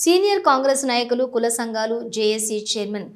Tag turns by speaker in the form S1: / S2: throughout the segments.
S1: Senior Congress నాయకులు, కుల సంఘాలు, జేఏసీ చైర్మన్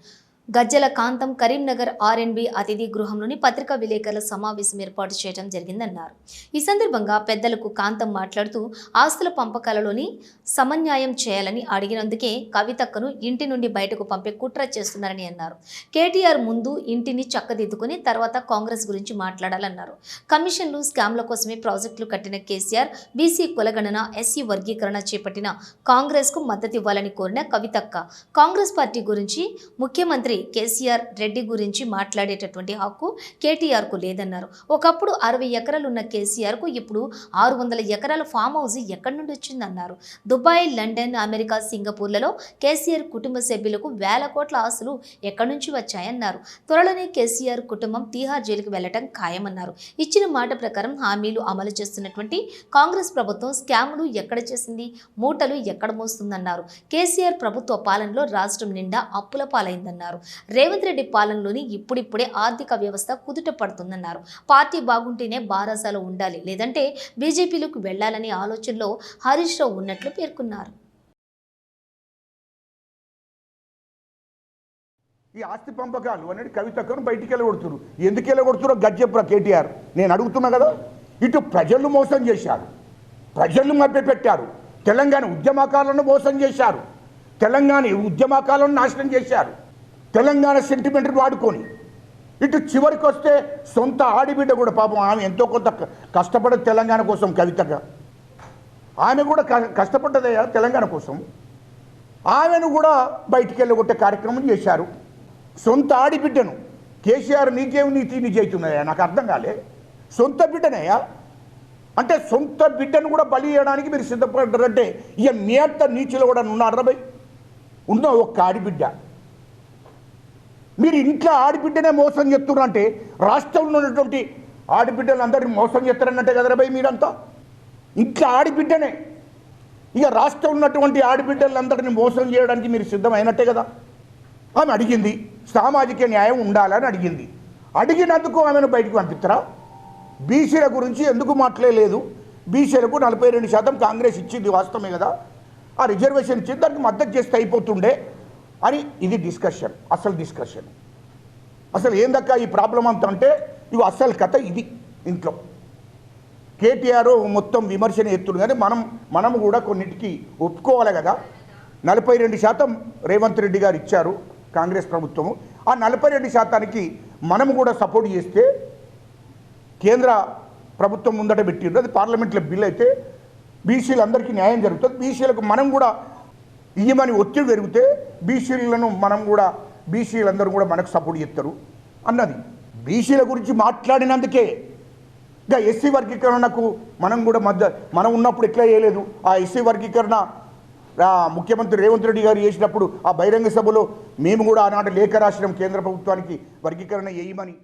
S1: గజ్జల కాంతం కరీంనగర్ ఆర్ఎన్బి అతిథి గృహంలోని పత్రికా విలేకరుల సమావేశం ఏర్పాటు చేయడం జరిగిందన్నారు. ఈ సందర్భంగా పెద్దలకు కాంతం మాట్లాడుతూ ఆస్తుల పంపకాలలోని సమన్యాయం చేయాలని అడిగినందుకే కవితక్కను ఇంటి నుండి బయటకు పంపే కుట్ర చేస్తున్నారని అన్నారు. కేటీఆర్ ముందు ఇంటిని చక్కదిద్దుకుని తర్వాత కాంగ్రెస్ గురించి మాట్లాడాలన్నారు. కమిషన్లు, స్కామ్ల కోసమే ప్రాజెక్టులు కట్టిన కేసీఆర్ బీసీ కులగణన, ఎస్సీ వర్గీకరణ చేపట్టిన కాంగ్రెస్ కు మద్దతు ఇవ్వాలని కోరిన కవితక్క కాంగ్రెస్ పార్టీ గురించి, ముఖ్యమంత్రి కేసీఆర్ రెడ్డి గురించి మాట్లాడేటటువంటి హక్కు కేటీఆర్ కు లేదన్నారు. ఒకప్పుడు 60 ఎకరాలున్న కేసీఆర్ కు ఇప్పుడు 600 ఎకరాల ఫామ్ హౌస్ ఎక్కడి నుండి వచ్చిందన్నారు. దుబాయ్, లండన్, అమెరికా, సింగపూర్లలో కేసీఆర్ కుటుంబ సభ్యులకు వేల కోట్ల ఆస్తులు ఎక్కడి నుంచి వచ్చాయన్నారు. త్వరలోనే కేసీఆర్ కుటుంబం తీహార్ జైలుకు వెళ్లటం ఖాయమన్నారు. ఇచ్చిన మాట ప్రకారం హామీలు అమలు చేస్తున్నటువంటి కాంగ్రెస్ ప్రభుత్వం స్కాములు ఎక్కడ చేసింది, మూటలు ఎక్కడ మోస్తుందన్నారు. కేసీఆర్ ప్రభుత్వ పాలనలో రాష్ట్రం నిండా అప్పుల పాలైందన్నారు. రేవంత్ రెడ్డి పాలనలోని ఇప్పుడిప్పుడే ఆర్థిక వ్యవస్థ కుదుట పడుతుందన్నారు. పార్టీ బాగుంటేనే బారాసాలో ఉండాలి, లేదంటే బీజేపీలోకి వెళ్లాలనే ఆలోచనలో హరీష్ రావు ఉన్నట్లు పేర్కొన్నారు.
S2: ఈ ఆస్తి పంపకాలు అనేది కవితక్కను బయటికి వెళ్ళగొడుతున్నారు. ఎందుకు వెళ్ళగొడుతున్నారో గజ్జెప్రా కేటీఆర్, నేను అడుగుతున్నా కదా. ఇటు ప్రజలు మోసం చేశారు, ప్రజలు మభ్యపెట్టారు, తెలంగాణ ఉద్యమకాలను మోసం చేశారు, తెలంగాణ ఉద్యమకాలను నాశనం చేశారు, తెలంగాణ సెంటిమెంట్ని వాడుకొని. ఇటు చివరికి వస్తే సొంత ఆడిబిడ్డ కూడా పాపం ఆమె ఎంతో కొంత కష్టపడదు తెలంగాణ కోసం. కవితగా ఆమె కూడా కష్టపడ్డదయ్యా తెలంగాణ కోసం. ఆమెను కూడా బయటికి వెళ్ళగొట్టే కార్యక్రమం చేశారు. సొంత ఆడిబిడ్డను కేసీఆర్ నీకేమి నీతి నిజవుతున్నాయా, నాకు అర్థం కాలే. సొంత బిడ్డనయ్యా అంటే సొంత బిడ్డను కూడా బలి చేయడానికి మీరు సిద్ధపడ్డారంటే ఇక మీ అంత నీచులో కూడా ఉన్నారా భయ్? ఉన్న ఒక్క ఆడిబిడ్డ. మీరు ఇంట్లో ఆడిబిడ్డనే మోసం చేస్తున్నారంటే రాష్ట్రంలో ఉన్నటువంటి ఆడిబిడ్డలందరినీ మోసం చేస్తారన్నట్టే కదరా భయ్ మీరంతా. ఇంట్లో ఆడిబిడ్డనే, ఇక రాష్ట్రంలో ఉన్నటువంటి ఆడిబిడ్డలందరినీ మోసం చేయడానికి మీరు సిద్ధమైనట్టే కదా. ఆమె అడిగింది సామాజిక న్యాయం ఉండాలని అడిగింది. అడిగినందుకు ఆమెను బయటకు పంపిస్తారా? బీసీల గురించి ఎందుకు మాట్లాడలేదు? బీసీలకు 42% కాంగ్రెస్ ఇచ్చింది వాస్తవమే కదా. ఆ రిజర్వేషన్ ఇచ్చింది, దానికి మద్దతు చేస్తే అయిపోతుండే అని ఇది డిస్కషన్. అసలు డిస్కషన్ అసలు ఏందక్క ఈ ప్రాబ్లం అంతా అంటే ఇవి అసలు కథ ఇది. ఇంట్లో కేటీఆర్ మొత్తం విమర్శన ఎత్తుడు, కానీ మనము కూడా కొన్నిటికి ఒప్పుకోవాలి కదా. 42% రేవంత్ రెడ్డి గారు ఇచ్చారు కాంగ్రెస్ ప్రభుత్వము. ఆ 42%కి మనము కూడా సపోర్ట్ చేస్తే కేంద్ర ప్రభుత్వం ముందట పెట్టిండ్రు, అది పార్లమెంట్లో బిల్ అయితే బీసీలందరికీ న్యాయం జరుగుతుంది. బీసీలకు మనం కూడా ఇయ్యమని ఒత్తిడి పెరిగితే బీసీలను మనం కూడా బీసీలందరూ కూడా మనకు సపోర్ట్ చేస్తారు అన్నది. బీసీల గురించి మాట్లాడినందుకే ఇంకా ఎస్సీ వర్గీకరణకు మనం కూడా మనం ఉన్నప్పుడు ఎట్లా చేయలేదు. ఆ ఎస్సీ వర్గీకరణ ముఖ్యమంత్రి రేవంత్ రెడ్డి గారు చేసినప్పుడు ఆ బహిరంగ సభలో మేము కూడా ఆనాడు లేఖ రాసినాం కేంద్ర ప్రభుత్వానికి వర్గీకరణ చేయమని.